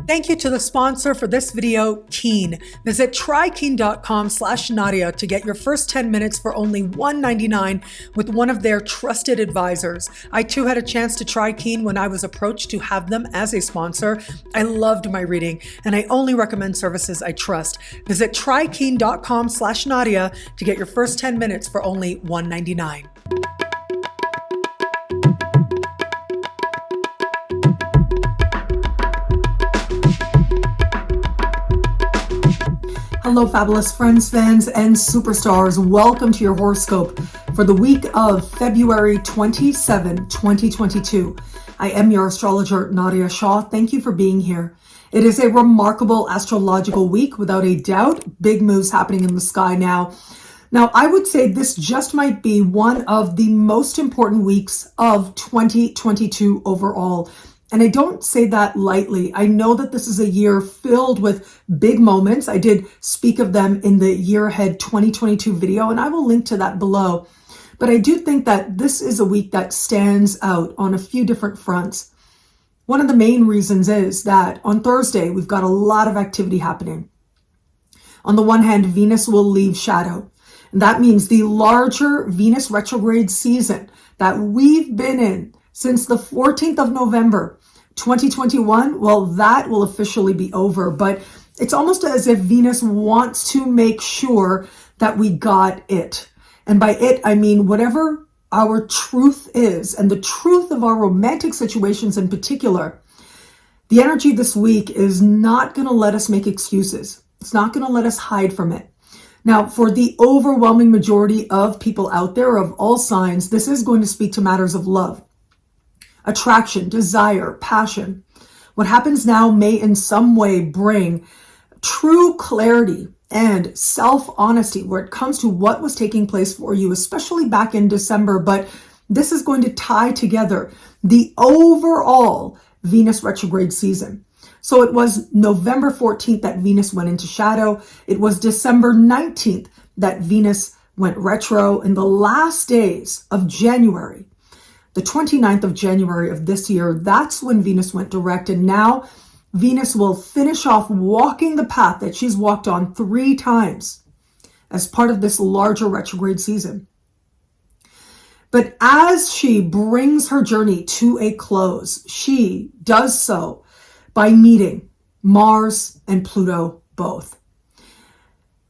Thank you to the sponsor for this video, Keen. Visit trykeen.com/Nadiya to get your first 10 minutes for only $1.99 with one of their trusted advisors. I too had a chance to try Keen when I was approached to have them as a sponsor. I loved my reading, and I only recommend services I trust. Visit trykeen.com/Nadiya to get your first 10 minutes for only $1.99. Hello, fabulous friends, fans, and superstars. Welcome to your horoscope for the week of February 27, 2022. I am your astrologer, Nadiya Shah. Thank you for being here. It is a remarkable astrological week, without a doubt. Big moves happening in the sky now. Now, I would say this just might be one of the most important weeks of 2022 overall. And I don't say that lightly. I know that this is a year filled with big moments. I did speak of them in the year ahead 2022 video, and I will link to that below. But I do think that this is a week that stands out on a few different fronts. One of the main reasons is that on Thursday, we've got a lot of activity happening. On the one hand, Venus will leave shadow. And that means the larger Venus retrograde season that we've been in since the 14th of November, 2021, well, that will officially be over. But it's almost as if Venus wants to make sure that we got it. And by it, I mean whatever our truth is, and the truth of our romantic situations in particular. The energy this week is not going to let us make excuses. It's not going to let us hide from it. Now, for the overwhelming majority of people out there of all signs, this is going to speak to matters of love, attraction, desire, passion. What happens now may in some way bring true clarity and self-honesty where it comes to what was taking place for you, especially back in December. But this is going to tie together the overall Venus retrograde season. So it was November 14th that Venus went into shadow. It was December 19th that Venus went retro. In the last days of January, the 29th of January of this year, that's when Venus went direct. And now Venus will finish off walking the path that she's walked on 3 times as part of this larger retrograde season. But as she brings her journey to a close, she does so by meeting Mars and Pluto both.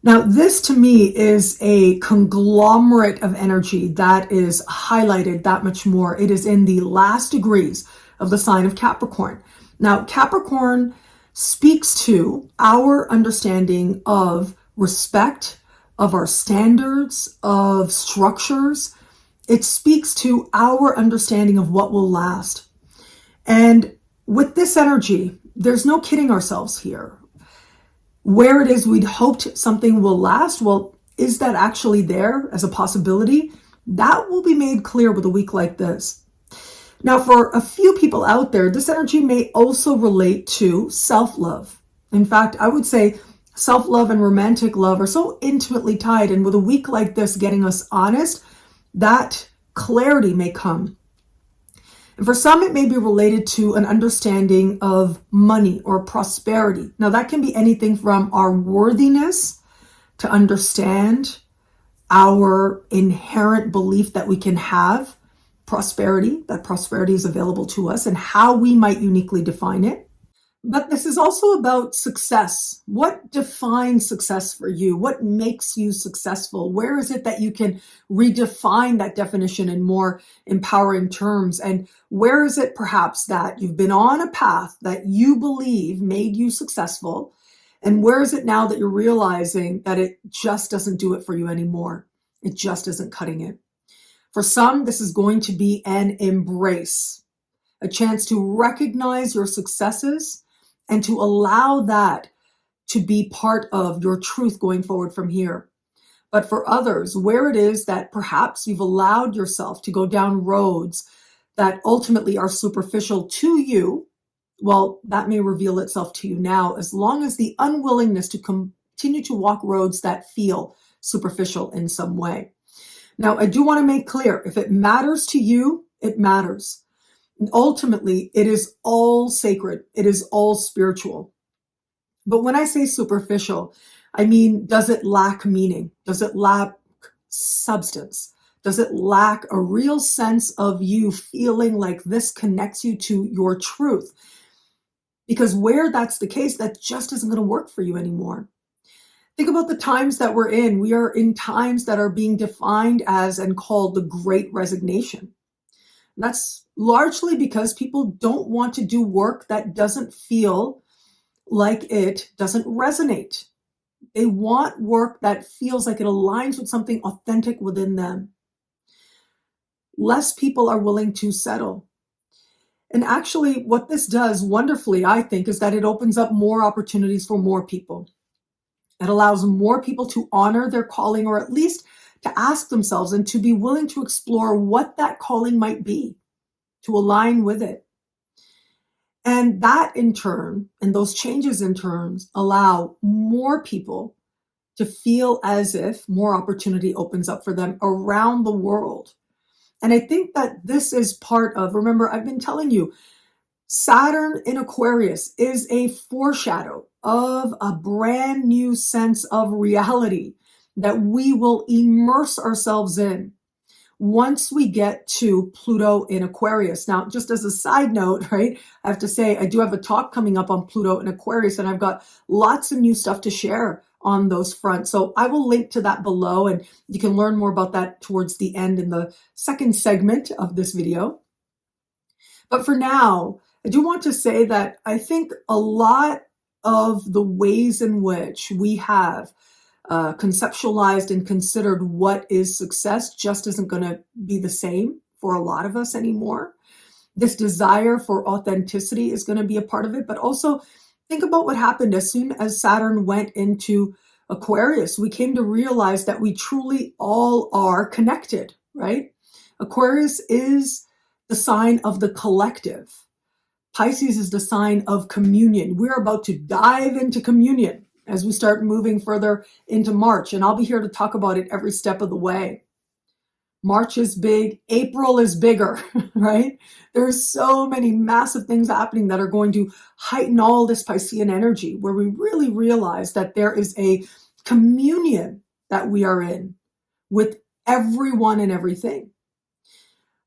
Now, this to me is a conglomerate of energy that is highlighted that much more. It is in the last degrees of the sign of Capricorn. Now, Capricorn speaks to our understanding of respect, of our standards, of structures. It speaks to our understanding of what will last. And with this energy, there's no kidding ourselves here. Where it is we'd hoped something will last, well, is that actually there as a possibility? That will be made clear with a week like this. Now, for a few people out there, this energy may also relate to self-love. In fact, I would say self-love and romantic love are so intimately tied, and with a week like this getting us honest, that clarity may come. And for some, it may be related to an understanding of money or prosperity. Now, that can be anything from our worthiness to understand our inherent belief that we can have prosperity, that prosperity is available to us, and how we might uniquely define it. But this is also about success. What defines success for you? What makes you successful? Where is it that you can redefine that definition in more empowering terms? And where is it perhaps that you've been on a path that you believe made you successful? And where is it now that you're realizing that it just doesn't do it for you anymore? It just isn't cutting it. For some, this is going to be an embrace, a chance to recognize your successes and to allow that to be part of your truth going forward from here. But for others, where it is that perhaps you've allowed yourself to go down roads that ultimately are superficial to you, well, that may reveal itself to you now, as long as the unwillingness to continue to walk roads that feel superficial in some way. Now, I do want to make clear, if it matters to you, it matters. Ultimately, it is all sacred. It is all spiritual. But when I say superficial, I mean, does it lack meaning? Does it lack substance? Does it lack a real sense of you feeling like this connects you to your truth? Because where that's the case, that just isn't going to work for you anymore. Think about the times that we're in. We are in times that are being defined as and called the Great Resignation. And that's largely because people don't want to do work that doesn't feel like it doesn't resonate. They want work that feels like it aligns with something authentic within them. Less people are willing to settle. And actually, what this does wonderfully, I think, is that it opens up more opportunities for more people. It allows more people to honor their calling, or at least to ask themselves and to be willing to explore what that calling might be, to align with it. And that in turn, and those changes in turn, allow more people to feel as if more opportunity opens up for them around the world. And I think that this is part of, remember, I've been telling you, Saturn in Aquarius is a foreshadow of a brand new sense of reality that we will immerse ourselves in once we get to Pluto in Aquarius. Now, just as a side note, right, I have to say I do have a talk coming up on Pluto in Aquarius, and I've got lots of new stuff to share on those fronts. So I will link to that below, and you can learn more about that towards the end in the second segment of this video. But for now, I do want to say that I think a lot of the ways in which we have conceptualized and considered what is success just isn't going to be the same for a lot of us anymore. This desire for authenticity is going to be a part of it, but also think about what happened as soon as Saturn went into Aquarius. We came to realize that we truly all are connected, right? Aquarius is the sign of the collective. Pisces is the sign of communion. We're about to dive into communion as we start moving further into March. And I'll be here to talk about it every step of the way. March is big. April is bigger, right? There's so many massive things happening that are going to heighten all this Piscean energy, where we really realize that there is a communion that we are in with everyone and everything.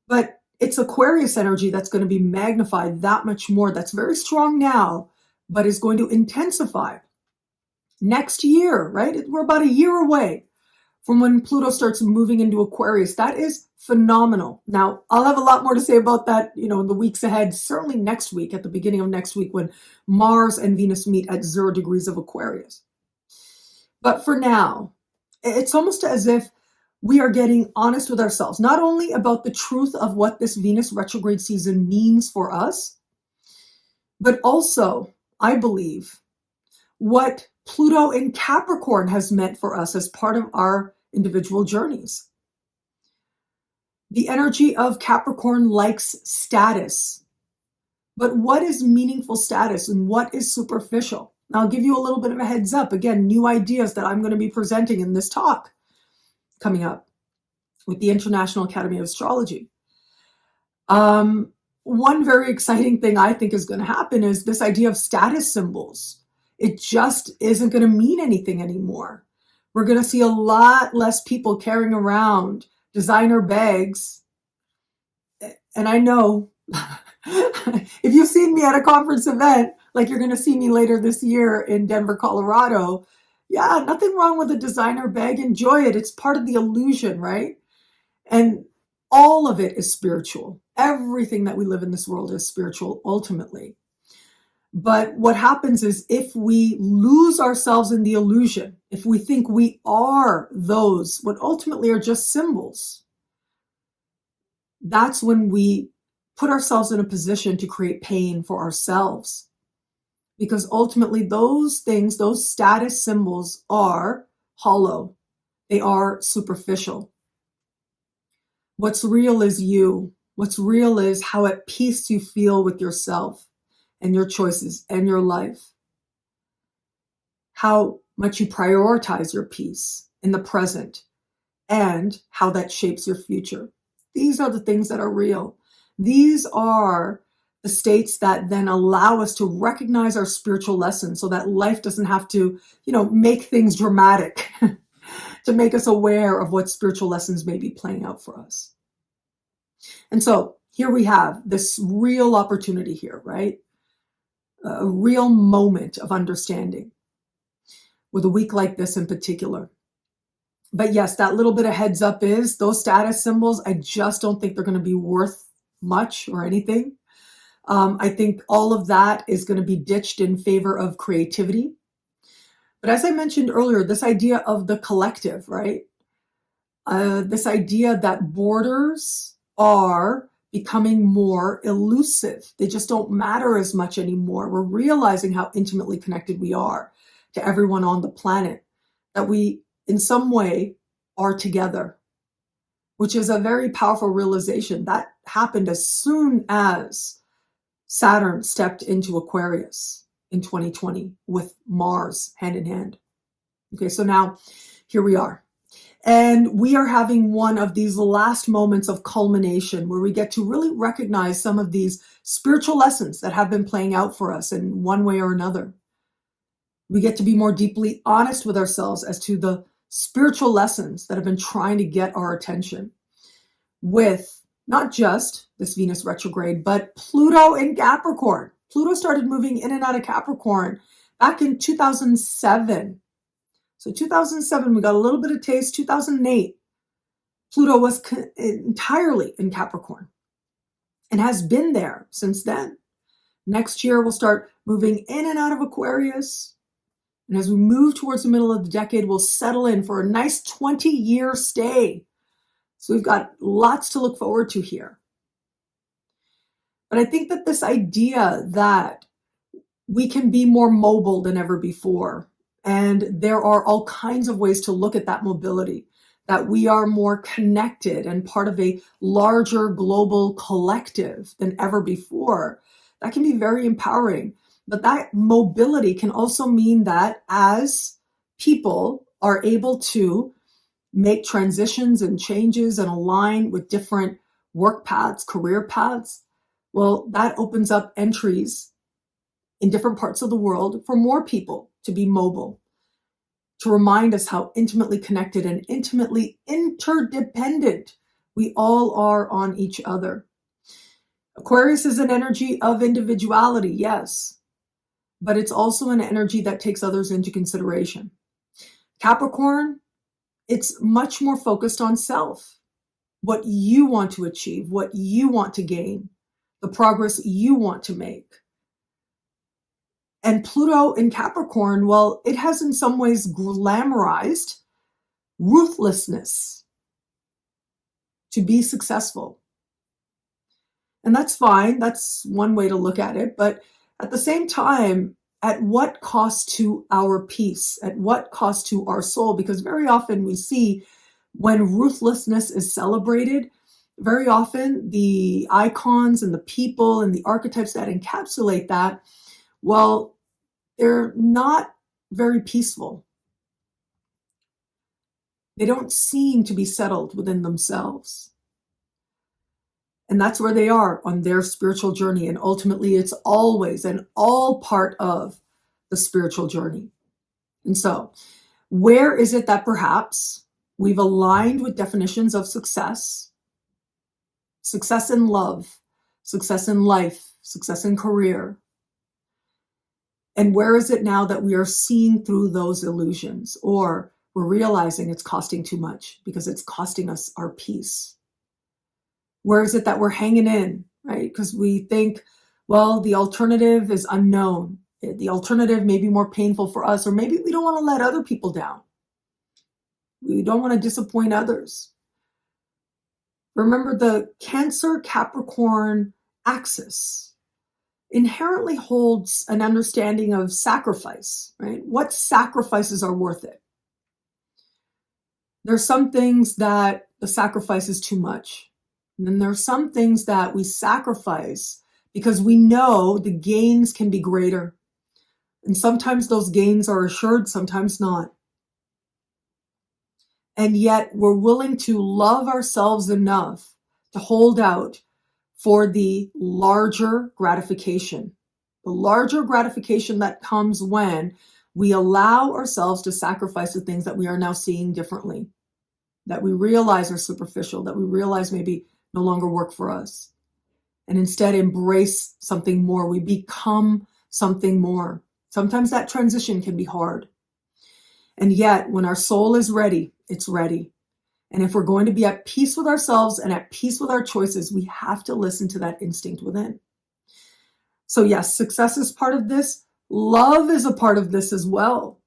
But it's Aquarius energy that's going to be magnified that much more. That's very strong now, but is going to intensify next year, right? We're about a year away from when Pluto starts moving into Aquarius. That is phenomenal. Now, I'll have a lot more to say about that, in the weeks ahead, certainly next week, at the beginning of next week, when Mars and Venus meet at 0 degrees of Aquarius. But for now, it's almost as if we are getting honest with ourselves, not only about the truth of what this Venus retrograde season means for us, but also, I believe, what Pluto in Capricorn has meant for us as part of our individual journeys. The energy of Capricorn likes status. But what is meaningful status and what is superficial? Now, I'll give you a little bit of a heads up. Again, new ideas that I'm going to be presenting in this talk coming up with the International Academy of Astrology. One very exciting thing I think is going to happen is this idea of status symbols. It just isn't going to mean anything anymore. We're going to see a lot less people carrying around designer bags. And I know if you've seen me at a conference event, like you're going to see me later this year in Denver, Colorado, yeah, nothing wrong with a designer bag. Enjoy it. It's part of the illusion, right? And all of it is spiritual. Everything that we live in this world is spiritual, ultimately. But what happens is if we lose ourselves in the illusion, if we think we are those, what ultimately are just symbols, that's when we put ourselves in a position to create pain for ourselves. Because ultimately those things, those status symbols are hollow. They are superficial. What's real is you. What's real is how at peace you feel with yourself and your choices and your life. How much you prioritize your peace in the present and how that shapes your future. These are the things that are real. These are the states that then allow us to recognize our spiritual lessons so that life doesn't have to, make things dramatic to make us aware of what spiritual lessons may be playing out for us. And so here we have this real opportunity here, right? A real moment of understanding with a week like this in particular. But yes, that little bit of heads up is those status symbols, I just don't think they're going to be worth much or anything. I think all of that is going to be ditched in favor of creativity. But as I mentioned earlier, this idea of the collective, right? This idea that borders are becoming more elusive. They just don't matter as much anymore. We're realizing how intimately connected we are to everyone on the planet, that we, in some way, are together, which is a very powerful realization. That happened as soon as Saturn stepped into Aquarius in 2020 with Mars hand in hand. Okay, so now here we are. And we are having one of these last moments of culmination where we get to really recognize some of these spiritual lessons that have been playing out for us in one way or another. We get to be more deeply honest with ourselves as to the spiritual lessons that have been trying to get our attention with not just this Venus retrograde, but Pluto in Capricorn. Pluto started moving in and out of Capricorn back in 2007. So 2007, we got a little bit of taste. 2008, Pluto was entirely in Capricorn and has been there since then. Next year, we'll start moving in and out of Aquarius. And as we move towards the middle of the decade, we'll settle in for a nice 20-year stay. So we've got lots to look forward to here. But I think that this idea that we can be more mobile than ever before, and there are all kinds of ways to look at that mobility, that we are more connected and part of a larger global collective than ever before, that can be very empowering. But that mobility can also mean that as people are able to make transitions and changes and align with different work paths, career paths, well, that opens up entries in different parts of the world for more people to be mobile, to remind us how intimately connected and intimately interdependent we all are on each other. Aquarius is an energy of individuality, yes, but it's also an energy that takes others into consideration. Capricorn, it's much more focused on self, what you want to achieve, what you want to gain, the progress you want to make. And Pluto in Capricorn, well, it has in some ways glamorized ruthlessness to be successful. And that's fine. That's one way to look at it. But at the same time, at what cost to our peace? At what cost to our soul? Because very often we see when ruthlessness is celebrated, very often the icons and the people and the archetypes that encapsulate that, well, they're not very peaceful. They don't seem to be settled within themselves. And that's where they are on their spiritual journey. And ultimately, it's always and all part of the spiritual journey. And so, where is it that perhaps we've aligned with definitions of success in love, success in life, success in career? And where is it now that we are seeing through those illusions, or we're realizing it's costing too much because it's costing us our peace? Where is it that we're hanging in, right? Because we think, well, the alternative is unknown. The alternative may be more painful for us, or maybe we don't want to let other people down. We don't want to disappoint others. Remember, the Cancer-Capricorn axis inherently holds an understanding of sacrifice, right? What sacrifices are worth it? There's some things that the sacrifice is too much. And then there are some things that we sacrifice because we know the gains can be greater. And sometimes those gains are assured, sometimes not. And yet we're willing to love ourselves enough to hold out for the larger gratification. The larger gratification that comes when we allow ourselves to sacrifice the things that we are now seeing differently, that we realize are superficial, that we realize maybe no longer work for us, and instead embrace something more. We become something more. Sometimes that transition can be hard. And yet, when our soul is ready, it's ready. And if we're going to be at peace with ourselves and at peace with our choices, we have to listen to that instinct within. So yes, success is part of this. Love is a part of this as well.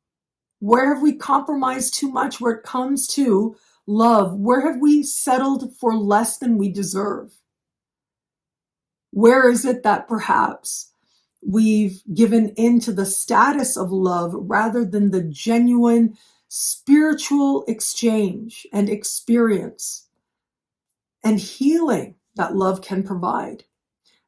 Where have we compromised too much where it comes to love? Where have we settled for less than we deserve? Where is it that perhaps we've given into the status of love rather than the genuine spiritual exchange and experience and healing that love can provide?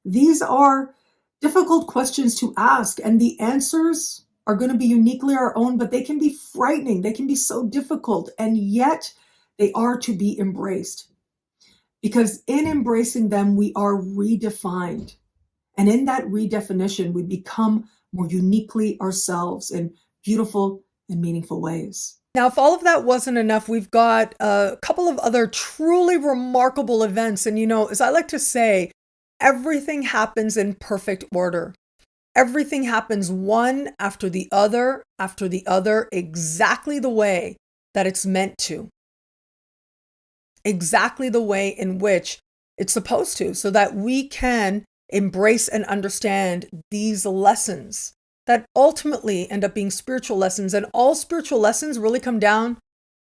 These are difficult questions to ask, and the answers are going to be uniquely our own, but they can be frightening. They can be so difficult, and yet they are to be embraced. Because in embracing them, we are redefined. And in that redefinition, we become more uniquely ourselves in beautiful and meaningful ways. Now, if all of that wasn't enough, we've got a couple of other truly remarkable events. And, as I like to say, everything happens in perfect order. Everything happens one after the other, exactly the way that it's meant to. Exactly the way in which it's supposed to, so that we can embrace and understand these lessons that ultimately end up being spiritual lessons. And all spiritual lessons really come down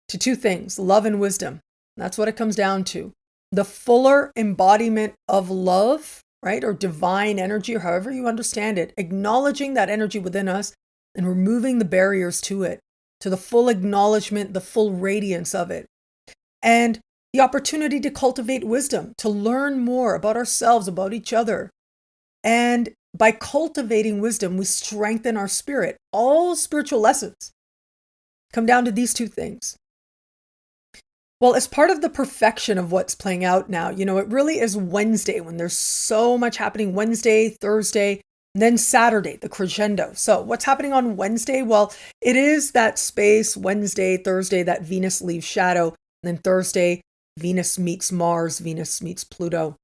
to two things: love and wisdom. That's what it comes down to. The fuller embodiment of love, right? Or divine energy, or however you understand it, acknowledging that energy within us and removing the barriers to it, to the full acknowledgement, the full radiance of it. And the opportunity to cultivate wisdom, to learn more about ourselves, about each other. And by cultivating wisdom, we strengthen our spirit. All spiritual lessons come down to these two things. Well, as part of the perfection of what's playing out now, it really is Wednesday when there's so much happening. Wednesday, Thursday, and then Saturday, the crescendo. So what's happening on Wednesday? Well, it is that space, Wednesday, Thursday, that Venus leaves shadow. And then Thursday, Venus meets Mars, Venus meets Pluto,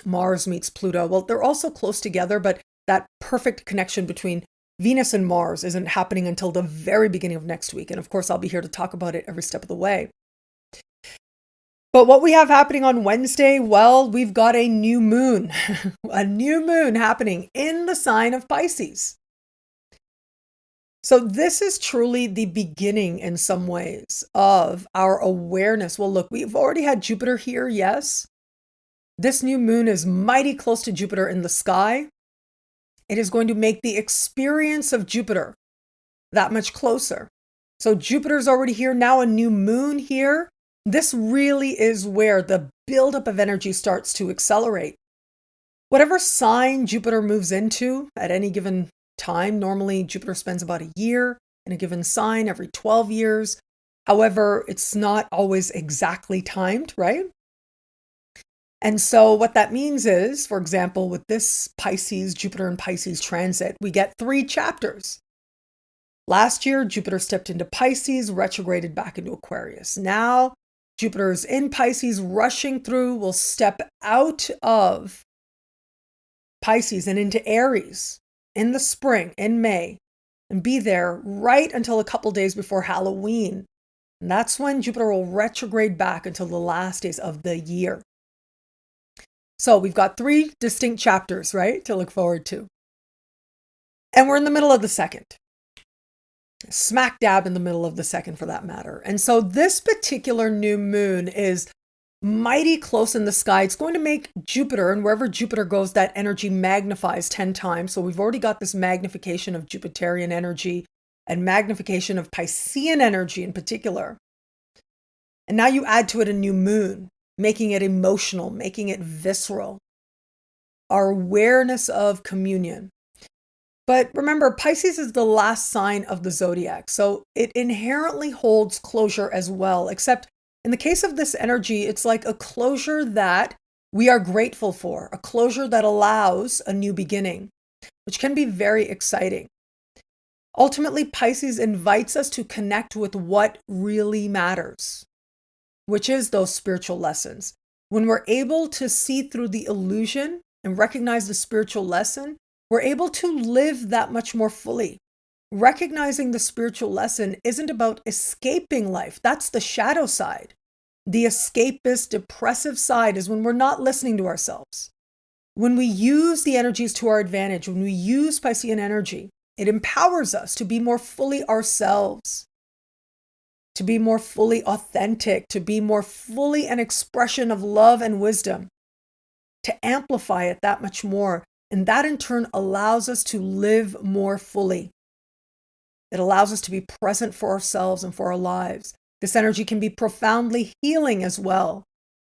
Mars meets Pluto. Well, they're also close together, but that perfect connection between Venus and Mars isn't happening until the very beginning of next week. And of course, I'll be here to talk about it every step of the way. But what we have happening on Wednesday, well, we've got a new moon, a new moon happening in the sign of Pisces. So this is truly the beginning in some ways of our awareness. Well, look, we've already had Jupiter here, yes. This new moon is mighty close to Jupiter in the sky. It is going to make the experience of Jupiter that much closer. So Jupiter's already here, now a new moon here. This really is where the buildup of energy starts to accelerate. Whatever sign Jupiter moves into at any given time, normally Jupiter spends about a year in a given sign every 12 years. However, it's not always exactly timed, right? And so what that means is, for example, with this Pisces, Jupiter and Pisces transit, we get 3 chapters. Last year, Jupiter stepped into Pisces, retrograded back into Aquarius. Now, Jupiter's in Pisces, rushing through, will step out of Pisces and into Aries in the spring, in May, and be there right until a couple days before Halloween. And that's when Jupiter will retrograde back until the last days of the year. So we've got 3 distinct chapters, right, to look forward to. And we're in the middle of the second. Smack dab in the middle of the second, for that matter. And so this particular new moon is mighty close in the sky. It's going to make Jupiter, and wherever Jupiter goes, that energy magnifies 10 times. So we've already got this magnification of Jupiterian energy and magnification of Piscean energy in particular. And now you add to it a new moon, making it emotional, making it visceral. Our awareness of communion. But remember, Pisces is the last sign of the zodiac, so it inherently holds closure as well, except in the case of this energy, it's like a closure that we are grateful for, a closure that allows a new beginning, which can be very exciting. Ultimately, Pisces invites us to connect with what really matters, which is those spiritual lessons. When we're able to see through the illusion and recognize the spiritual lesson, we're able to live that much more fully. Recognizing the spiritual lesson isn't about escaping life. That's the shadow side. The escapist, depressive side is when we're not listening to ourselves. When we use the energies to our advantage, when we use Piscean energy, it empowers us to be more fully ourselves, to be more fully authentic, to be more fully an expression of love and wisdom, to amplify it that much more. And that in turn allows us to live more fully. It allows us to be present for ourselves and for our lives. This energy can be profoundly healing as well,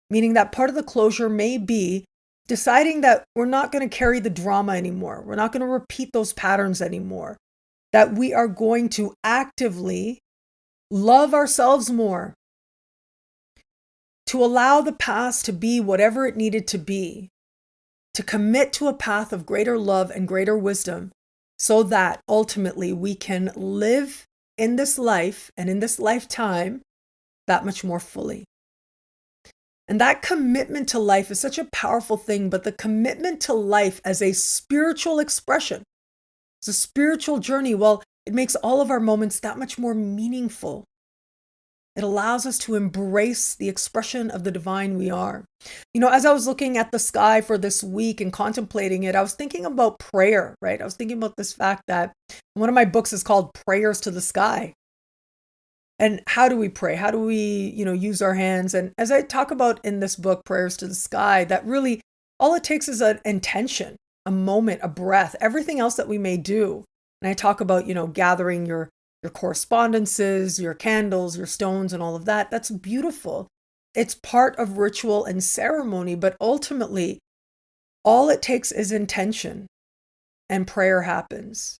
meaning that part of the closure may be deciding that we're not going to carry the drama anymore. We're not going to repeat those patterns anymore. That we are going to actively love ourselves more, to allow the past to be whatever it needed to be, to commit to a path of greater love and greater wisdom, so that ultimately we can live in this life and in this lifetime that much more fully. And that commitment to life is such a powerful thing, but the commitment to life as a spiritual expression, as a spiritual journey, well, it makes all of our moments that much more meaningful. It allows us to embrace the expression of the divine we are. You know, as I was looking at the sky for this week and contemplating it, I was thinking about prayer, right? I was thinking about this fact that one of my books is called Prayers to the Sky. And how do we pray? How do we, use our hands? And as I talk about in this book, Prayers to the Sky, that really all it takes is an intention, a moment, a breath, everything else that we may do. And I talk about, gathering your correspondences, your candles, your stones, and all of that. That's beautiful. It's part of ritual and ceremony, but ultimately, all it takes is intention, and prayer happens.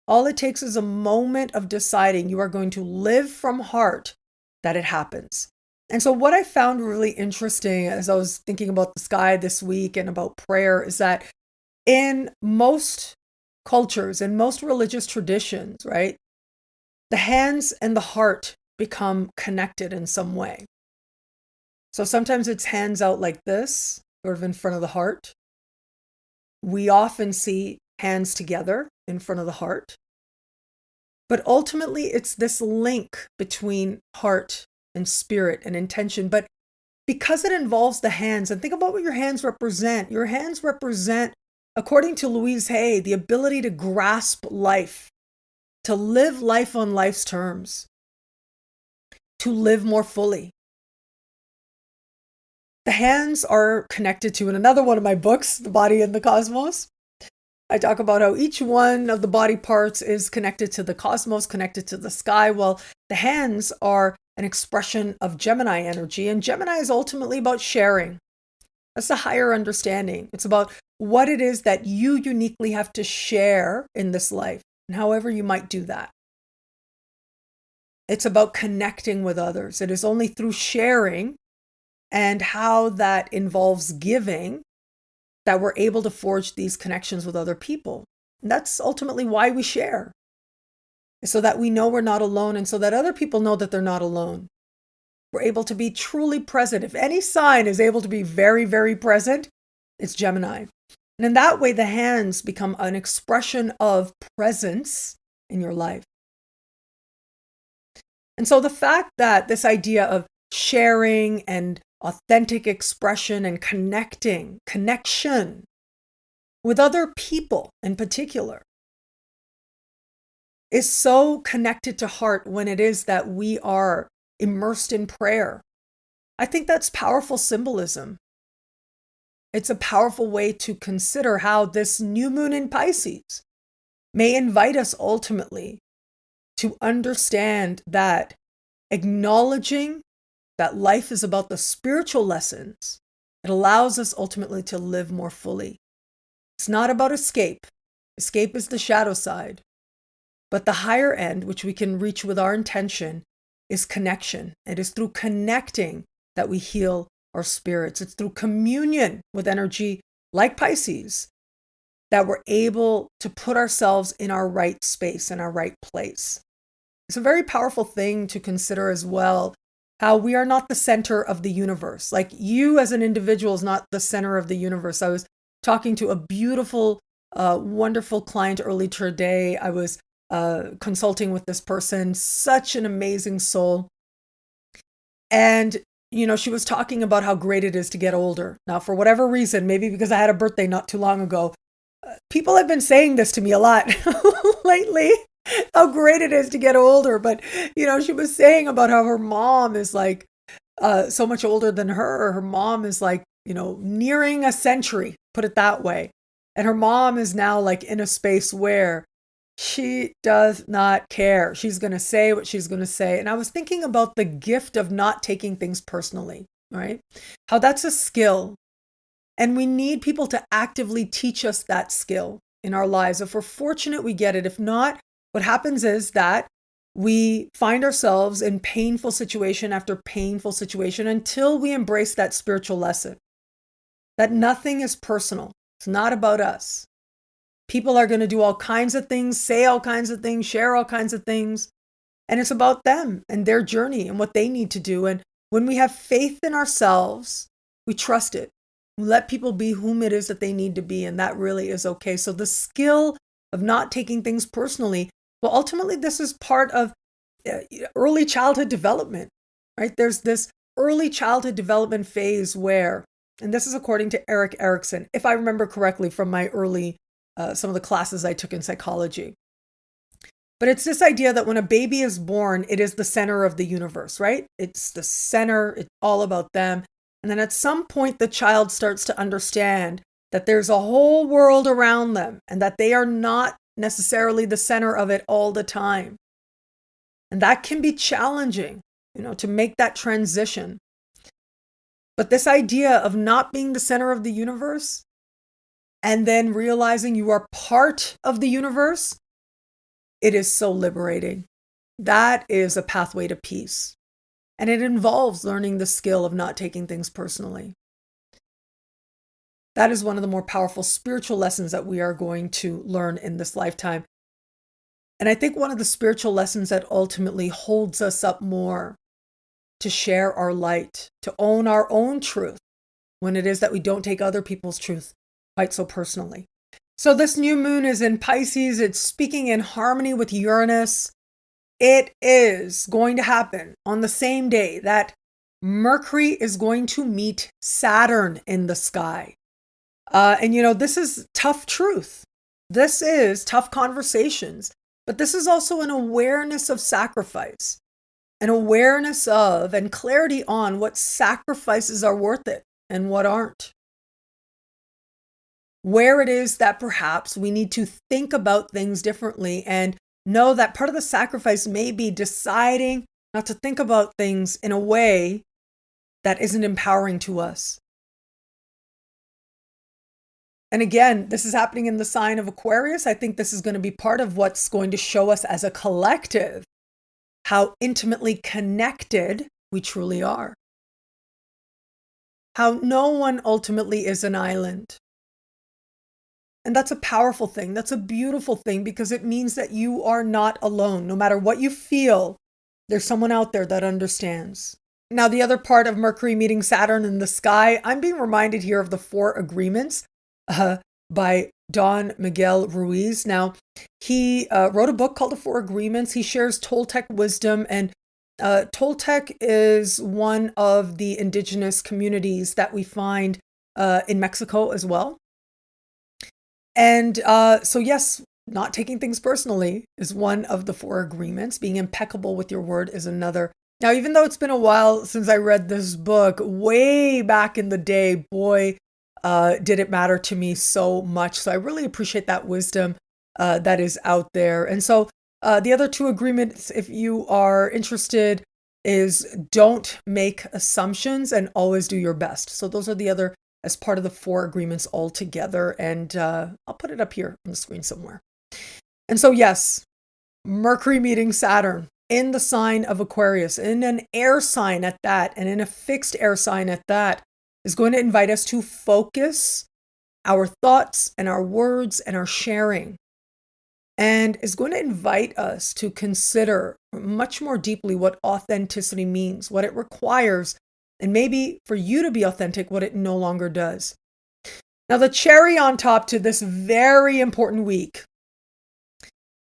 All it takes is a moment of deciding you are going to live from heart, that it happens. And so what I found really interesting as I was thinking about the sky this week and about prayer is that in most cultures, in most religious traditions, right, the hands and the heart become connected in some way. So sometimes it's hands out like this, sort of in front of the heart. We often see hands together in front of the heart. But ultimately, it's this link between heart and spirit and intention. But because it involves the hands, and think about what your hands represent. Your hands represent, according to Louise Hay, the ability to grasp life, to live life on life's terms, to live more fully. The hands are connected to, in another one of my books, The Body and the Cosmos, I talk about how each one of the body parts is connected to the cosmos, connected to the sky. Well, the hands are an expression of Gemini energy, and Gemini is ultimately about sharing. That's the higher understanding. It's about what it is that you uniquely have to share in this life, and however you might do that. It's about connecting with others. It is only through sharing and how that involves giving that we're able to forge these connections with other people. And that's ultimately why we share, so that we know we're not alone and so that other people know that they're not alone. We're able to be truly present. If any sign is able to be very, very present, it's Gemini. And in that way, the hands become an expression of presence in your life. And so the fact that this idea of sharing and authentic expression and connection with other people in particular is so connected to heart when it is that we are immersed in prayer. I think that's powerful symbolism. It's a powerful way to consider how this new moon in Pisces may invite us ultimately to understand that acknowledging that life is about the spiritual lessons, it allows us ultimately to live more fully. It's not about escape. Escape is the shadow side. But the higher end, which we can reach with our intention, is connection. It is through connecting that we heal our spirits. It's through communion with energy like Pisces that we're able to put ourselves in our right space, in our right place. It's a very powerful thing to consider as well, how we are not the center of the universe. Like you as an individual is not the center of the universe. I was talking to a beautiful, wonderful client early today. I was consulting with this person, such an amazing soul. And, she was talking about how great it is to get older. Now, for whatever reason, maybe because I had a birthday not too long ago, people have been saying this to me a lot lately, how great it is to get older. But, she was saying about how her mom is like so much older than her. Her mom is like, nearing a century, put it that way. And her mom is now like in a space where she does not care. She's going to say what she's going to say. And I was thinking about the gift of not taking things personally, right? How that's a skill. And we need people to actively teach us that skill in our lives. If we're fortunate, we get it. If not, what happens is that we find ourselves in painful situation after painful situation until we embrace that spiritual lesson, that nothing is personal. It's not about us. People are going to do all kinds of things, say all kinds of things, share all kinds of things. And it's about them and their journey and what they need to do. And when we have faith in ourselves, we trust it. We let people be whom it is that they need to be. And that really is okay. So the skill of not taking things personally, well, ultimately, this is part of early childhood development, right? There's this early childhood development phase where, and this is according to Erik Erikson, if I remember correctly from my early some of the classes I took in psychology. But it's this idea that when a baby is born, it is the center of the universe, right? It's the center, it's all about them. And then at some point, the child starts to understand that there's a whole world around them and that they are not necessarily the center of it all the time. And that can be challenging, to make that transition. But this idea of not being the center of the universe, and then realizing you are part of the universe, it is so liberating. That is a pathway to peace. And it involves learning the skill of not taking things personally. That is one of the more powerful spiritual lessons that we are going to learn in this lifetime. And I think one of the spiritual lessons that ultimately holds us up more to share our light, to own our own truth, when it is that we don't take other people's truth quite so personally. So this new moon is in Pisces. It's speaking in harmony with Uranus. It is going to happen on the same day that Mercury is going to meet Saturn in the sky. And this is tough truth. This is tough conversations. But this is also an awareness of sacrifice, an awareness of and clarity on what sacrifices are worth it and what aren't. Where it is that perhaps we need to think about things differently and know that part of the sacrifice may be deciding not to think about things in a way that isn't empowering to us. And again, this is happening in the sign of Aquarius. I think this is going to be part of what's going to show us as a collective how intimately connected we truly are. How no one ultimately is an island. And that's a powerful thing. That's a beautiful thing because it means that you are not alone. No matter what you feel, there's someone out there that understands. Now, the other part of Mercury meeting Saturn in the sky, I'm being reminded here of the 4 agreements by Don Miguel Ruiz. Now, he wrote a book called The 4 Agreements. He shares Toltec wisdom, and Toltec is one of the indigenous communities that we find in Mexico as well. And so yes, not taking things personally is one of the 4 agreements. Being impeccable with your word is another. Now, even though it's been a while since I read this book, way back in the day, boy, did it matter to me so much. So I really appreciate that wisdom that is out there. And so the other 2 agreements, if you are interested, is don't make assumptions and always do your best. So those are the other as part of the 4 agreements all together. And I'll put it up here on the screen somewhere. And so, yes, Mercury meeting Saturn in the sign of Aquarius, in an air sign at that, and in a fixed air sign at that, is going to invite us to focus our thoughts and our words and our sharing, and is going to invite us to consider much more deeply what authenticity means, what it requires, and maybe for you to be authentic, what it no longer does. Now, the cherry on top to this very important week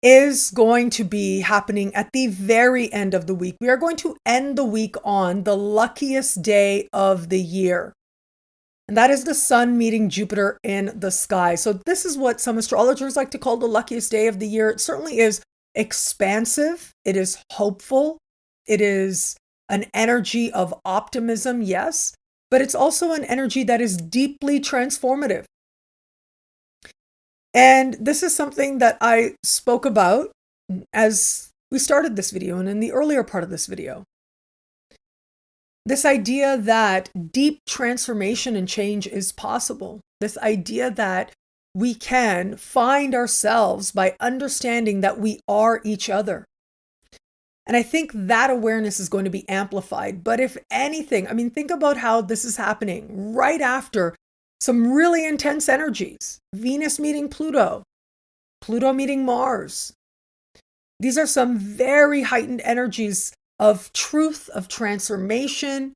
is going to be happening at the very end of the week. We are going to end the week on the luckiest day of the year. And that is the sun meeting Jupiter in the sky. So this is what some astrologers like to call the luckiest day of the year. It certainly is expansive. It is hopeful. It is an energy of optimism, yes, but it's also an energy that is deeply transformative. And this is something that I spoke about as we started this video and in the earlier part of this video. This idea that deep transformation and change is possible. This idea that we can find ourselves by understanding that we are each other. And I think that awareness is going to be amplified. But if anything, I mean, think about how this is happening right after some really intense energies. Venus meeting Pluto, Pluto meeting Mars. These are some very heightened energies of truth, of transformation,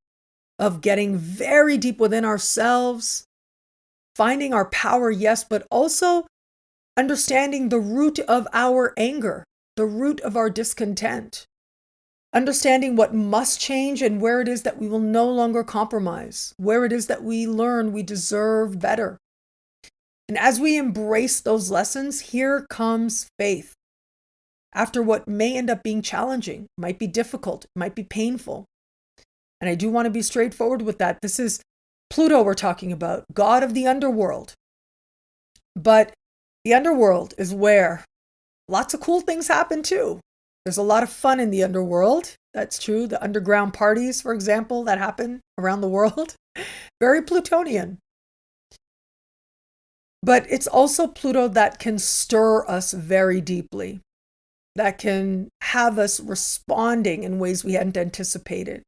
of getting very deep within ourselves, finding our power, yes, but also understanding the root of our anger, the root of our discontent, understanding what must change and where it is that we will no longer compromise, where it is that we learn we deserve better. And as we embrace those lessons, here comes faith. After what may end up being challenging, might be difficult, might be painful. And I do want to be straightforward with that. This is Pluto we're talking about, god of the underworld. But the underworld is where lots of cool things happen too. There's a lot of fun in the underworld. That's true. The underground parties, for example, that happen around the world. Very Plutonian. But it's also Pluto that can stir us very deeply, that can have us responding in ways we hadn't anticipated.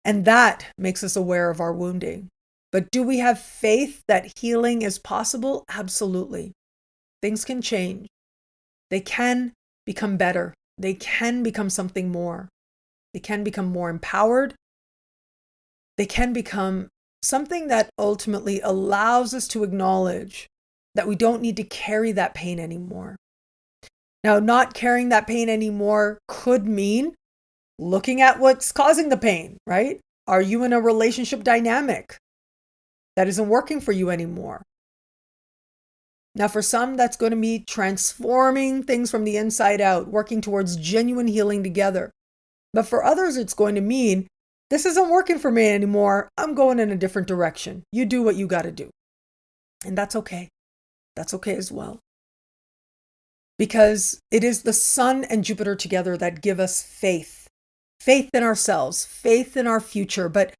And that makes us aware of our wounding. But do we have faith that healing is possible? Absolutely. Things can change. They can become better. They can become something more. They can become more empowered. They can become something that ultimately allows us to acknowledge that we don't need to carry that pain anymore. Now, not carrying that pain anymore could mean looking at what's causing the pain, right? Are you in a relationship dynamic that isn't working for you anymore? Now, for some, that's going to be transforming things from the inside out, working towards genuine healing together. But for others, it's going to mean, this isn't working for me anymore. I'm going in a different direction. You do what you got to do. And that's okay. That's okay as well. Because it is the sun and Jupiter together that give us faith. Faith in ourselves, faith in our future, but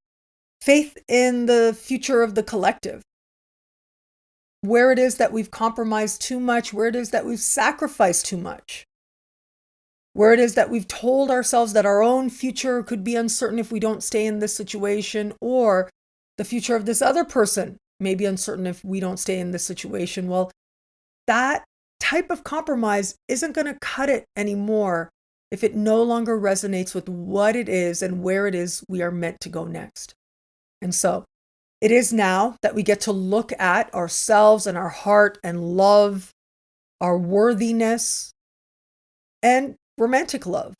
faith in the future of the collective. Where it is that we've compromised too much, where it is that we've sacrificed too much, where it is that we've told ourselves that our own future could be uncertain if we don't stay in this situation, or the future of this other person may be uncertain if we don't stay in this situation. Well, that type of compromise isn't going to cut it anymore if it no longer resonates with what it is and where it is we are meant to go next. And so it is now that we get to look at ourselves and our heart and love, our worthiness, and romantic love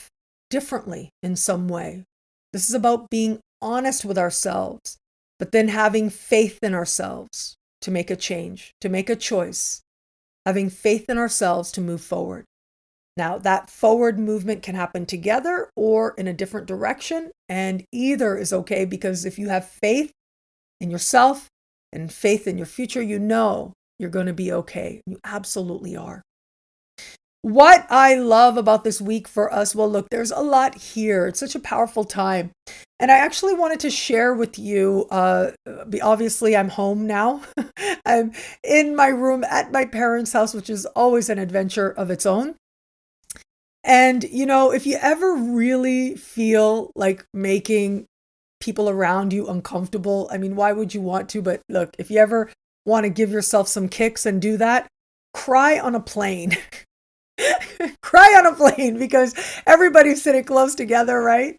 differently in some way. This is about being honest with ourselves, but then having faith in ourselves to make a change, to make a choice, having faith in ourselves to move forward. Now, that forward movement can happen together or in a different direction, and either is okay, because if you have faith in yourself and faith in your future, you know you're going to be okay. You absolutely are. What I love about this week for us, well, look, there's a lot here. It's such a powerful time. And I actually wanted to share with you, obviously I'm home now. I'm in my room at my parents' house, which is always an adventure of its own. And, if you ever really feel like making people around you uncomfortable, I mean, why would you want to? But look, if you ever want to give yourself some kicks and do that, cry on a plane. Cry on a plane, because everybody's sitting close together, right?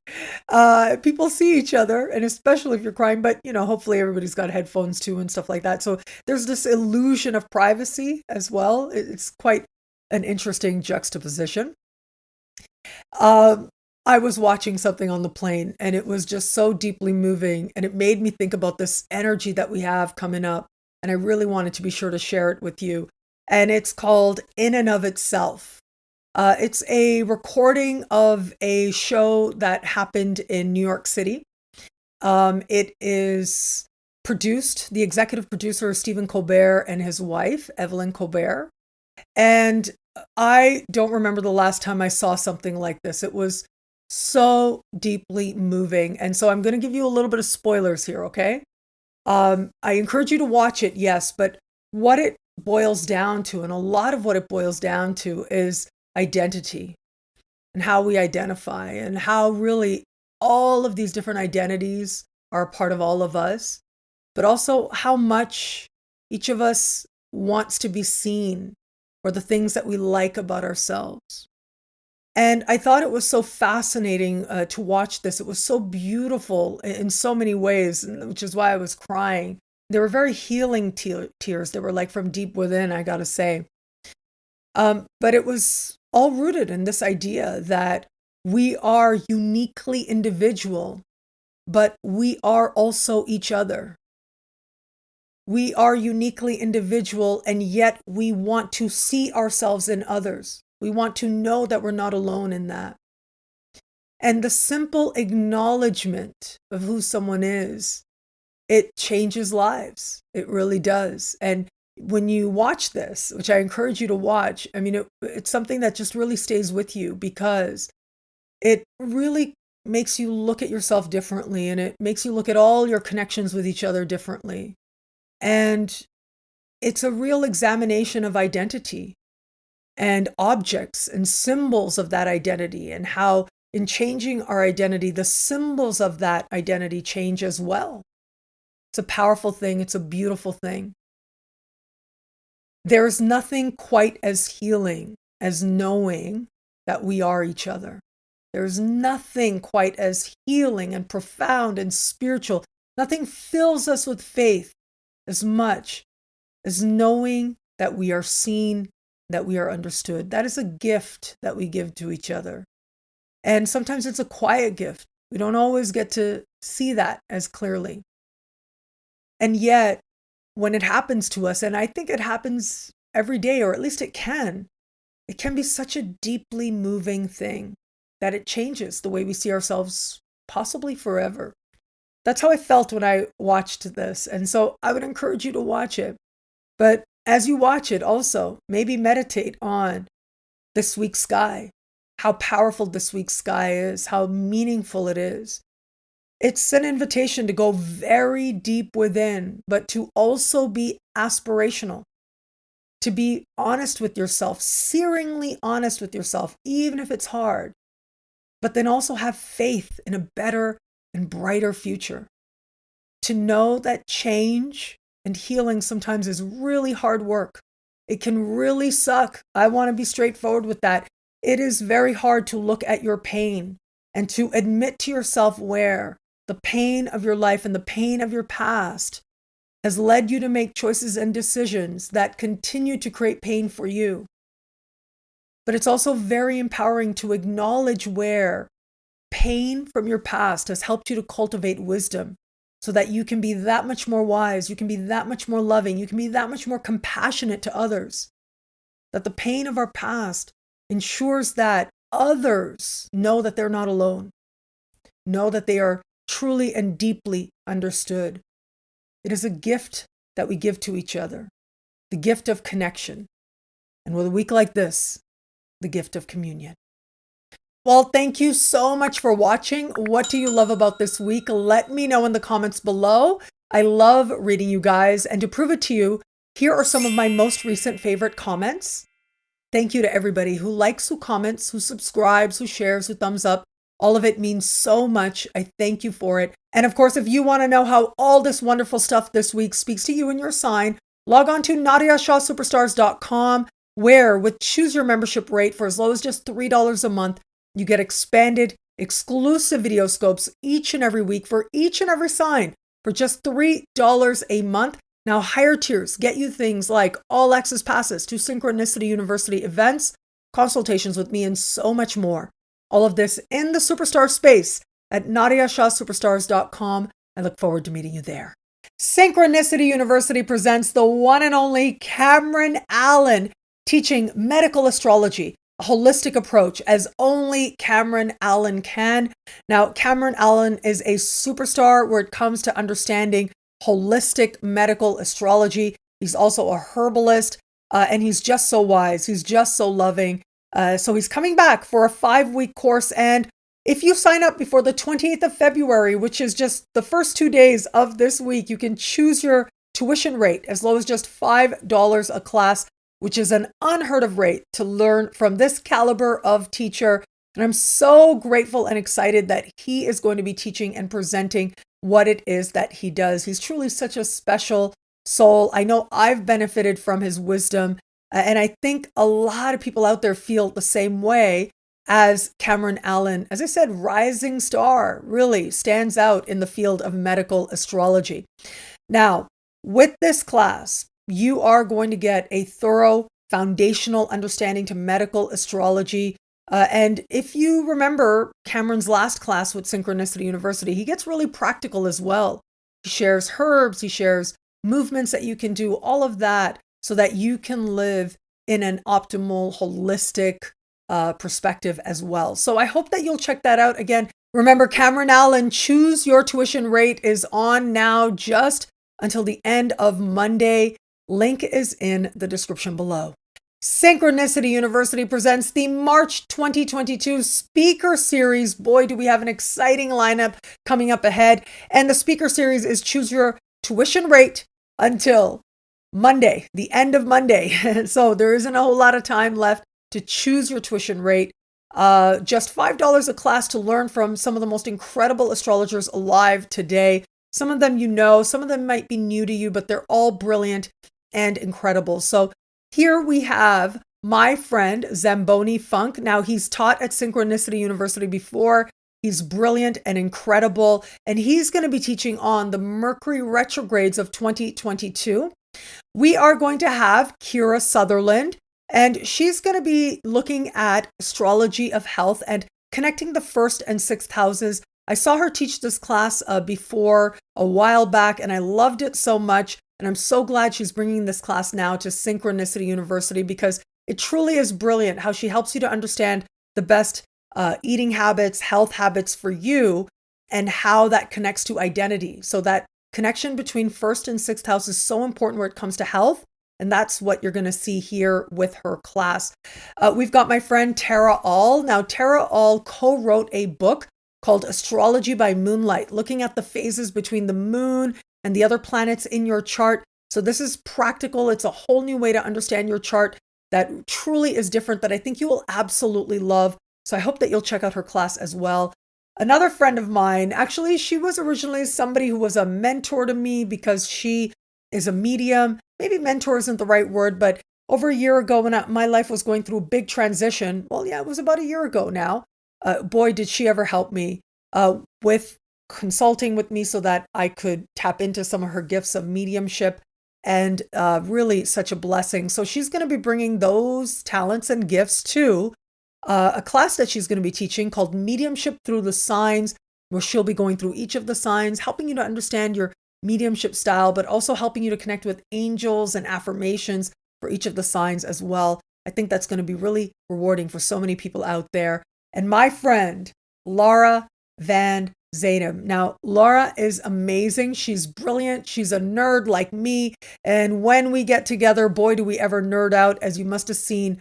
People see each other, and especially if you're crying, but hopefully everybody's got headphones too and stuff like that. So there's this illusion of privacy as well. It's quite an interesting juxtaposition. I was watching something on the plane, and it was just so deeply moving, and it made me think about this energy that we have coming up, and I really wanted to be sure to share it with you. And it's called In and of Itself. It's a recording of a show that happened in New York City. It is produced, the executive producer is Stephen Colbert and his wife, Evelyn Colbert. And I don't remember the last time I saw something like this. It was so deeply moving. And so I'm going to give you a little bit of spoilers here, okay? I encourage you to watch it, yes, but what it boils down to, and a lot of what it boils down to, is identity and how we identify, and how really all of these different identities are a part of all of us, but also how much each of us wants to be seen, or the things that we like about ourselves. And I thought it was so fascinating to watch this. It was so beautiful in so many ways, which is why I was crying. They were very healing tears. They were like from deep within, I gotta say. But it was all rooted in this idea that we are uniquely individual, but we are also each other. We are uniquely individual, and yet we want to see ourselves in others. We want to know that we're not alone in that. And the simple acknowledgement of who someone is, it changes lives. It really does. And when you watch this, which I encourage you to watch, I mean, it's something that just really stays with you, because it really makes you look at yourself differently, and it makes you look at all your connections with each other differently. And it's a real examination of identity and objects and symbols of that identity, and how in changing our identity, the symbols of that identity change as well. It's a powerful thing. It's a beautiful thing. There's nothing quite as healing as knowing that we are each other. There's nothing quite as healing and profound and spiritual. Nothing fills us with faith as much as knowing that we are seen, that we are understood. That is a gift that we give to each other. And sometimes it's a quiet gift. We don't always get to see that as clearly. And yet, when it happens to us, and I think it happens every day, or at least it can be such a deeply moving thing that it changes the way we see ourselves, possibly forever. That's how I felt when I watched this. And so I would encourage you to watch it. But as you watch it, also, maybe meditate on this week's sky, how powerful this week's sky is, how meaningful it is. It's an invitation to go very deep within, but to also be aspirational, to be honest with yourself, searingly honest with yourself, even if it's hard, but then also have faith in a better and brighter future. To know that change and healing sometimes is really hard work. It can really suck. I want to be straightforward with that. It is very hard to look at your pain and to admit to yourself where the pain of your life and the pain of your past has led you to make choices and decisions that continue to create pain for you. But it's also very empowering to acknowledge where pain from your past has helped you to cultivate wisdom, so that you can be that much more wise, you can be that much more loving, you can be that much more compassionate to others. That the pain of our past ensures that others know that they're not alone, know that they are truly and deeply understood. It is a gift that we give to each other, the gift of connection. And with a week like this, the gift of communion. Well, thank you so much for watching. What do you love about this week? Let me know in the comments below. I love reading you guys. And to prove it to you, here are some of my most recent favorite comments. Thank you to everybody who likes, who comments, who subscribes, who shares, who thumbs up. All of it means so much. I thank you for it. And of course, if you want to know how all this wonderful stuff this week speaks to you and your sign, log on to NadiyaShahSuperstars.com, where with Choose Your Membership Rate for as low as just $3 a month, you get expanded, exclusive video scopes each and every week for each and every sign for just $3 a month. Now, higher tiers get you things like all access passes to Synchronicity University events, consultations with me, and so much more. All of this in the superstar space at NadiyaShahSuperstars.com. I look forward to meeting you there. Synchronicity University presents the one and only Cameron Allen, teaching medical astrology, a holistic approach as only Cameron Allen can. Now, Cameron Allen is a superstar where it comes to understanding holistic medical astrology. He's also a herbalist, and he's just so wise. He's just so loving. So he's coming back for a 5-week course. And if you sign up before the 28th of February, which is just the first 2 days of this week, you can choose your tuition rate as low as just $5 a class, which is an unheard of rate to learn from this caliber of teacher. And I'm so grateful and excited that he is going to be teaching and presenting what it is that he does. He's truly such a special soul. I know I've benefited from his wisdom, and I think a lot of people out there feel the same way as Cameron Allen. As I said, rising star, really stands out in the field of medical astrology. Now, with this class, you are going to get a thorough foundational understanding to medical astrology. And if you remember Cameron's last class with Synchronicity University, he gets really practical as well. He shares herbs, he shares movements that you can do, all of that, so that you can live in an optimal, holistic perspective as well. So I hope that you'll check that out. Again, remember, Cameron Allen, Choose Your Tuition Rate is on now just until the end of Monday. Link is in the description below. Synchronicity University presents the March 2022 Speaker Series. Boy, do we have an exciting lineup coming up ahead. And the Speaker Series is Choose Your Tuition Rate until Monday, the end of Monday. So there isn't a whole lot of time left to choose your tuition rate. Just $5 a class to learn from some of the most incredible astrologers alive today. Some of them you know, some of them might be new to you, but they're all brilliant and incredible. So here we have my friend Zamboni Funk. Now, he's taught at Synchronicity University before. He's brilliant and incredible, and he's going to be teaching on the Mercury retrogrades of 2022. We are going to have Kira Sutherland, and she's going to be looking at astrology of health and connecting the first and sixth houses. I saw her teach this class before a while back, and I loved it so much. And I'm so glad she's bringing this class now to Synchronicity University, because it truly is brilliant how she helps you to understand the best eating habits, health habits for you, and how that connects to identity. So that connection between first and sixth house is so important where it comes to health. And that's what you're going to see here with her class. We've got my friend Tara All. Now, Tara All co-wrote a book called Astrology by Moonlight, looking at the phases between the moon and the other planets in your chart. So this is practical. It's a whole new way to understand your chart that truly is different, that I think you will absolutely love. So I hope that you'll check out her class as well. Another friend of mine, actually, she was originally somebody who was a mentor to me because she is a medium. Maybe mentor isn't the right word, but over a year ago when my life was going through a big transition, well, yeah, it was about a year ago now. Boy, did she ever help me with consulting with me so that I could tap into some of her gifts of mediumship, and really such a blessing. So she's going to be bringing those talents and gifts to a class that she's going to be teaching called Mediumship Through the Signs, where she'll be going through each of the signs, helping you to understand your mediumship style, but also helping you to connect with angels and affirmations for each of the signs as well. I think that's going to be really rewarding for so many people out there. And my friend, Laura Van Zatem. Now, Laura is amazing. She's brilliant. She's a nerd like me. And when we get together, boy, do we ever nerd out, as you must have seen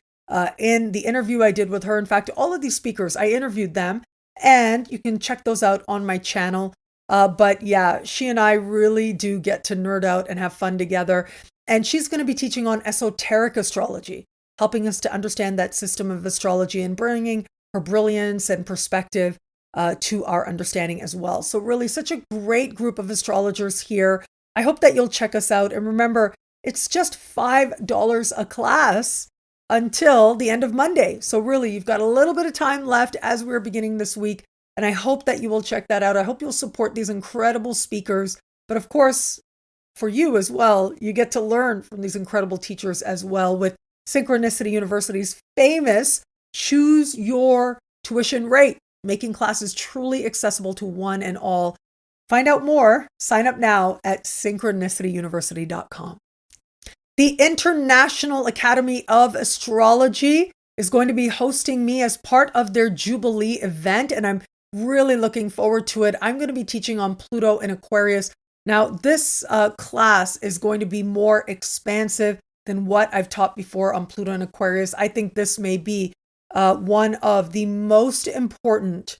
in the interview I did with her. In fact, all of these speakers, I interviewed them, and you can check those out on my channel. But yeah, she and I really do get to nerd out and have fun together. And she's going to be teaching on esoteric astrology. helping us to understand that system of astrology and bringing her brilliance and perspective to our understanding as well. So really such a great group of astrologers here. I hope that you'll check us out. And remember, it's just $5 a class until the end of Monday. So really, you've got a little bit of time left as we're beginning this week. And I hope that you will check that out. I hope you'll support these incredible speakers. But of course, for you as well, you get to learn from these incredible teachers as well with Synchronicity University's famous Choose Your Tuition Rate, making classes truly accessible to one and all. Find out more. Sign up now at synchronicityuniversity.com. The International Academy of Astrology is going to be hosting me as part of their Jubilee event, and I'm really looking forward to it. I'm going to be teaching on Pluto and Aquarius. Now, this class is going to be more expansive than what I've taught before on Pluto and Aquarius. I think this may be one of the most important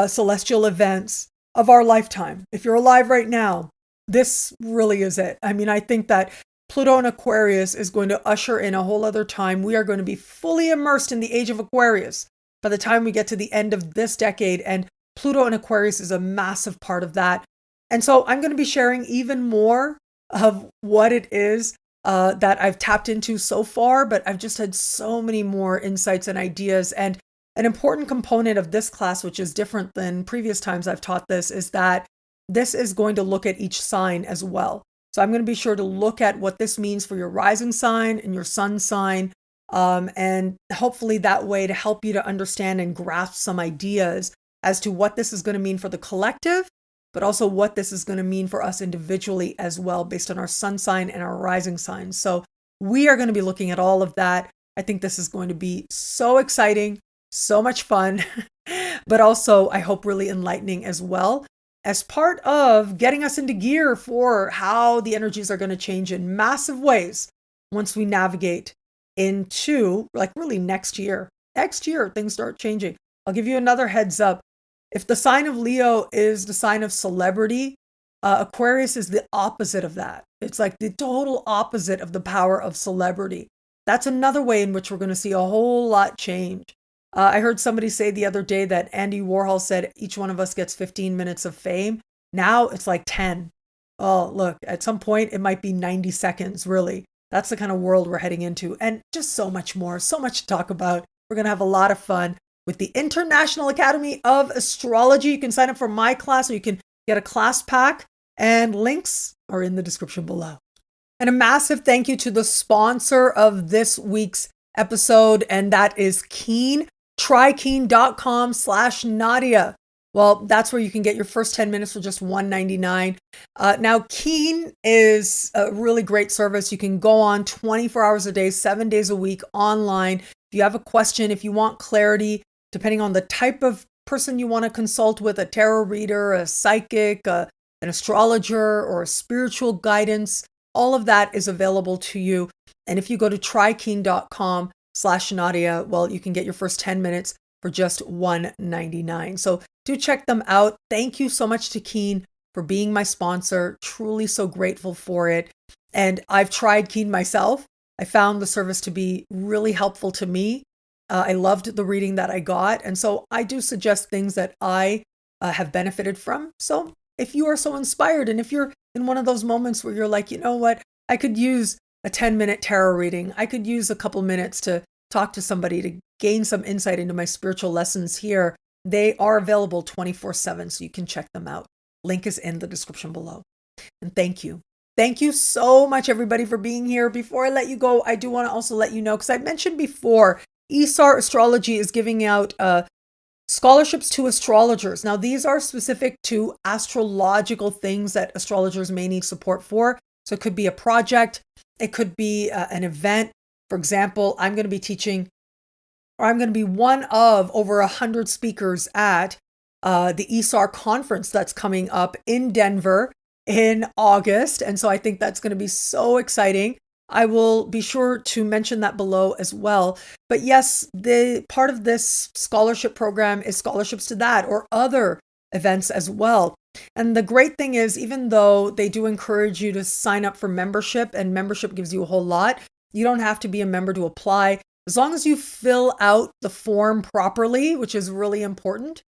celestial events of our lifetime. If you're alive right now, this really is it. I mean, I think that Pluto and Aquarius is going to usher in a whole other time. We are going to be fully immersed in the age of Aquarius by the time we get to the end of this decade. And Pluto and Aquarius is a massive part of that. And so I'm going to be sharing even more of what it is that I've tapped into so far, but I've just had so many more insights and ideas. And an important component of this class, which is different than previous times I've taught this, is that this is going to look at each sign as well. So I'm going to be sure to look at what this means for your rising sign and your sun sign, and hopefully that way to help you to understand and grasp some ideas as to what this is going to mean for the collective, but also what this is going to mean for us individually as well, based on our sun sign and our rising sign. So we are going to be looking at all of that. I think this is going to be so exciting, so much fun, but also I hope really enlightening as well, as part of getting us into gear for how the energies are going to change in massive ways once we navigate into like really next year. Next year, things start changing. I'll give you another heads up. If the sign of Leo is the sign of celebrity, Aquarius is the opposite of that. It's like the total opposite of the power of celebrity. That's another way in which we're going to see a whole lot change. I heard somebody say the other day that Andy Warhol said each one of us gets 15 minutes of fame. Now it's like 10. Oh, look, at some point it might be 90 seconds, really. That's the kind of world we're heading into. And just so much more, so much to talk about. We're going to have a lot of fun with the International Academy of Astrology. You can sign up for my class, or you can get a class pack, and links are in the description below. And a massive thank you to the sponsor of this week's episode, and that is Keen. TryKeen.com/Nadiya. Well, that's where you can get your first 10 minutes for just $1.99. Now, Keen is a really great service. You can go on 24 hours a day, 7 days a week online. If you have a question, if you want clarity, depending on the type of person you want to consult with, a tarot reader, a psychic, an astrologer, or a spiritual guidance, all of that is available to you. And if you go to TryKeen.com/Nadiya, well, you can get your first 10 minutes for just $1.99. So do check them out. Thank you so much to Keen for being my sponsor. Truly so grateful for it. And I've tried Keen myself. I found the service to be really helpful to me. I loved the reading that I got. And so I do suggest things that I have benefited from. So if you are so inspired, and if you're in one of those moments where you're like, you know what, I could use a 10-minute tarot reading. I could use a couple minutes to talk to somebody to gain some insight into my spiritual lessons here. They are available 24/7, so you can check them out. Link is in the description below. And thank you. Thank you so much, everybody, for being here. Before I let you go, I do want to also let you know, because I mentioned before, ISAR'S Astrology is giving out scholarships to astrologers. Now, these are specific to astrological things that astrologers may need support for. So it could be a project. It could be an event. For example, I'm going to be teaching, or I'm going to be one of over 100 speakers at the ISAR conference that's coming up in Denver in August. And so I think that's going to be so exciting. I will be sure to mention that below as well. But yes, the part of this scholarship program is scholarships to that or other events as well. And the great thing is, even though they do encourage you to sign up for membership, and membership gives you a whole lot, you don't have to be a member to apply. As long as you fill out the form properly, which is really important,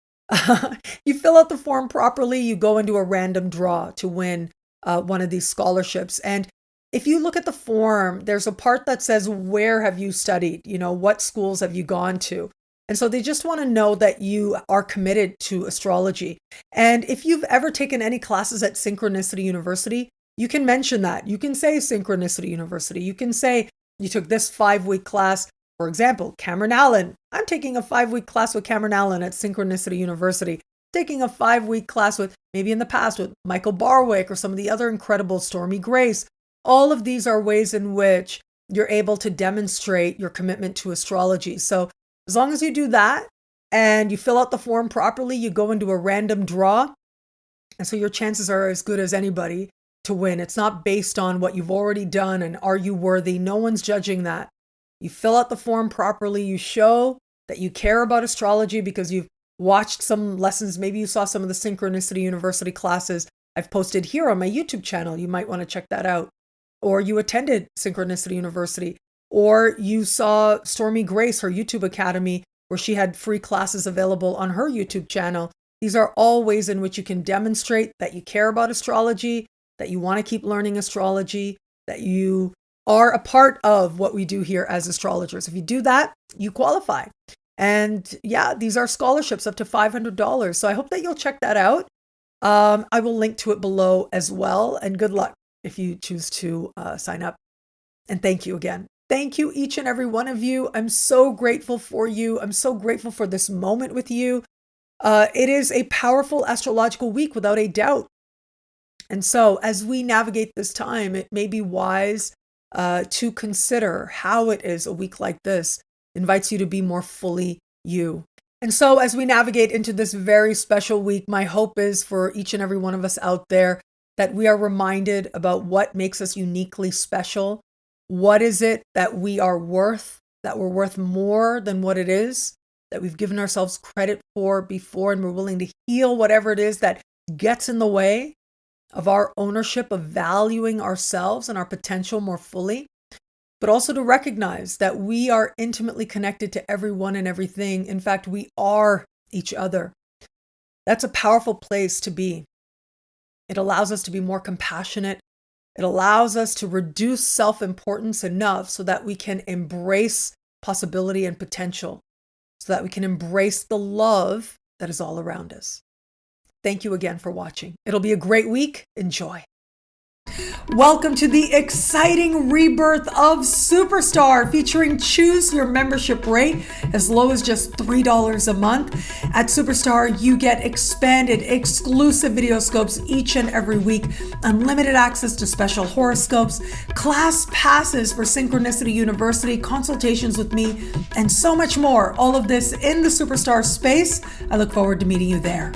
you fill out the form properly, you go into a random draw to win one of these scholarships. And if you look at the form, there's a part that says, where have you studied? What schools have you gone to? And so they just want to know that you are committed to astrology. And if you've ever taken any classes at Synchronicity University, you can mention that. You can say Synchronicity University. You can say you took this 5-week class. For example, Cameron Allen. I'm taking a 5-week class with Cameron Allen at Synchronicity University. Taking a 5-week class with, maybe in the past, with Michael Barwick or some of the other incredible Stormy Grace. All of these are ways in which you're able to demonstrate your commitment to astrology. So as long as you do that and you fill out the form properly, you go into a random draw. And so your chances are as good as anybody to win. It's not based on what you've already done and are you worthy. No one's judging that. You fill out the form properly. You show that you care about astrology because you've watched some lessons. Maybe you saw some of the Synchronicity University classes I've posted here on my YouTube channel. You might want to check that out. Or you attended Synchronicity University. Or you saw Stormy Grace, her YouTube Academy, where she had free classes available on her YouTube channel. These are all ways in which you can demonstrate that you care about astrology, that you want to keep learning astrology, that you are a part of what we do here as astrologers. If you do that, you qualify. And yeah, these are scholarships up to $500. So I hope that you'll check that out. I will link to it below as well. And good luck if you choose to sign up. And thank you again. Thank you, each and every one of you. I'm so grateful for you. I'm so grateful for this moment with you. It is a powerful astrological week without a doubt. And so as we navigate this time, it may be wise to consider how it is a week like this invites you to be more fully you. And so as we navigate into this very special week, my hope is for each and every one of us out there that we are reminded about what makes us uniquely special. What is it that we are worth, that we're worth more than what it is, that we've given ourselves credit for before, and we're willing to heal whatever it is that gets in the way of our ownership of valuing ourselves and our potential more fully, but also to recognize that we are intimately connected to everyone and everything. In fact, we are each other. That's a powerful place to be. It allows us to be more compassionate. It allows us to reduce self-importance enough so that we can embrace possibility and potential, so that we can embrace the love that is all around us. Thank you again for watching. It'll be a great week. Enjoy. Welcome to the exciting rebirth of Superstar, featuring choose your membership rate as low as just $3 a month. At Superstar, you get expanded, exclusive video scopes each and every week, unlimited access to special horoscopes, class passes for Synchronicity University, consultations with me, and so much more. All of this in the Superstar space. I look forward to meeting you there.